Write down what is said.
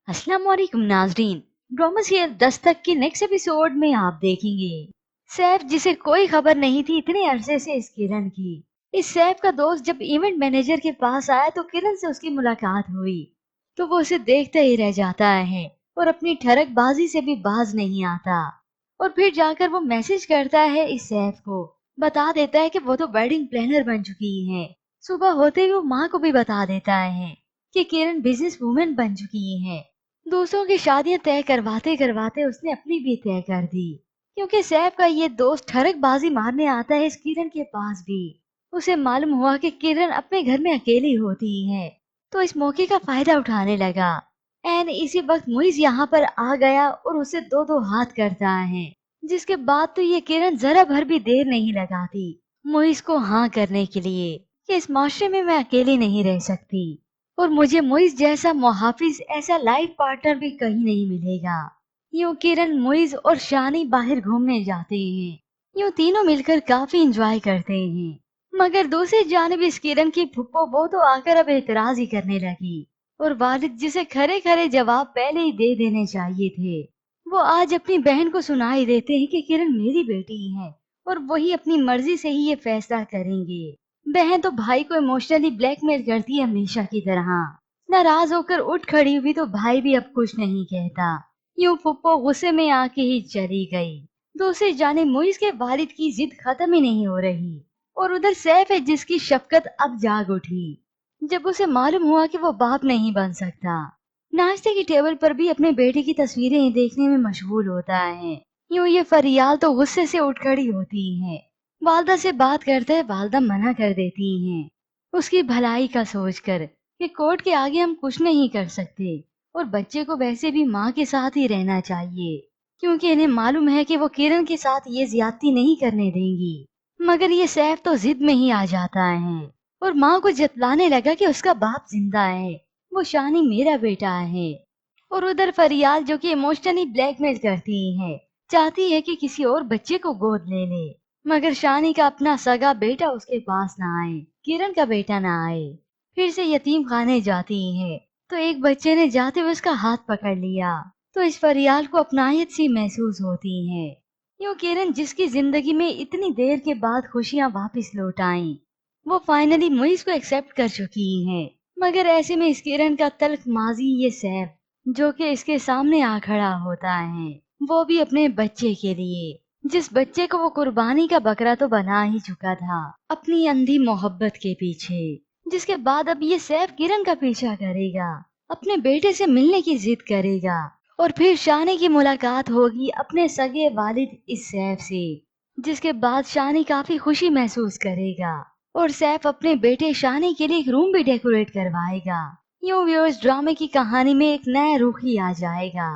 अस्सलाम वालेकुम नाजरीन। ड्रामा सीरियल दस्तक के नेक्स्ट एपिसोड में आप देखेंगे सैफ जिसे कोई खबर नहीं थी इतने अरसे से इस किरण की। इस सैफ का दोस्त जब इवेंट मैनेजर के पास आया तो किरण से उसकी मुलाकात हुई तो वो उसे देखते ही रह जाता है और अपनी ठरकबाजी से भी बाज नहीं आता। और फिर जाकर वो मैसेज करता है इस सैफ को, बता देता है कि वो तो वेडिंग प्लानर बन चुकी है। सुबह होते ही वो माँ को भी बता देता है कि किरण बिजनेस वूमेन बन चुकी है। दूसरों की शादियां तय करवाते करवाते उसने अपनी भी तय कर दी, क्योंकि सैफ का ये दोस्त ठरकबाजी मारने आता है इस किरण के पास भी। उसे मालूम हुआ कि किरण अपने घर में अकेली होती है तो इस मौके का फायदा उठाने लगा। एन इसी वक्त मुइज यहाँ पर आ गया और उसे दो दो हाथ करता है, जिसके बाद तो ये किरण जरा भर भी देर नहीं लगाती मुइज को हाँ करने के लिए कि इस माशरे में मैं अकेली नहीं रह सकती और मुझे मुइज जैसा मुहाफिज ऐसा लाइफ पार्टनर भी कहीं नहीं मिलेगा। यूं किरण, मुइज और शानी बाहर घूमने जाते हैं। यूं तीनों मिलकर काफी एंजॉय करते हैं। मगर दूसरी जानिब इस किरण की फुप्पो वो तो आकर अब एतराज ही करने लगी और वालिद जिसे खरे खरे जवाब पहले ही दे देने चाहिए थे, वो आज अपनी बहन को सुनाई देते हैं कि किरण मेरी बेटी है और वही अपनी मर्जी से ही ये फैसला करेंगे। बहन तो भाई को इमोशनली ब्लैकमेल करती है हमेशा की तरह। नाराज होकर उठ खड़ी हुई तो भाई भी अब कुछ नहीं कहता। यूं फुप्पो गुस्से में आके ही चली गई। दूसरी जानिब मुइज के वालिद की जिद खत्म ही नहीं हो रही और उधर सैफ है जिसकी शफकत अब जाग उठी जब उसे मालूम हुआ कि वो बाप नहीं बन सकता। नाश्ते की टेबल पर भी अपने बेटे की तस्वीरें देखने में मशगूल होता है। यूं ये फरियाल तो गुस्से से उठ खड़ी होती है। वालदा से बात करते हैं, वालदा मना कर देती हैं उसकी भलाई का सोचकर कि कोर्ट के आगे हम कुछ नहीं कर सकते और बच्चे को वैसे भी माँ के साथ ही रहना चाहिए, क्योंकि इन्हें मालूम है कि वो किरण के साथ ये ज्यादती नहीं करने देंगी। मगर ये सैफ तो जिद में ही आ जाता है और माँ को जतलाने लगा कि उसका बाप जिंदा है, वो शानी मेरा बेटा है। और उधर फरियाल जो कि इमोशनली ब्लैकमेल करती है, चाहती है कि किसी और बच्चे को गोद ले ले, मगर शानी का अपना सगा बेटा उसके पास ना आए, किरण का बेटा ना आए। फिर से यतीम खाने जाती है तो एक बच्चे ने जाते हुए उसका हाथ पकड़ लिया तो इस फरियाल को अपनायत सी महसूस होती है। यूं किरण जिसकी जिंदगी में इतनी देर के बाद खुशियां वापस लौट आईं, वो फाइनली मुइज को एक्सेप्ट कर चुकी है। मगर ऐसे में इस किरण का तल्ख माजी ये सैफ जो कि इसके सामने आ खड़ा होता है, वो भी अपने बच्चे के लिए, जिस बच्चे को वो कुर्बानी का बकरा तो बना ही चुका था अपनी अंधी मोहब्बत के पीछे। जिसके बाद अब ये सैफ किरण का पीछा करेगा, अपने बेटे से मिलने की जिद करेगा और फिर शानी की मुलाकात होगी अपने सगे वालिद इस सैफ से, जिसके बाद शानी काफी खुशी महसूस करेगा और सैफ अपने बेटे शानी के लिए एक रूम भी डेकोरेट करवाएगा। यूं व्यूअर्स ड्रामे की कहानी में एक नया रुख ही आ जाएगा।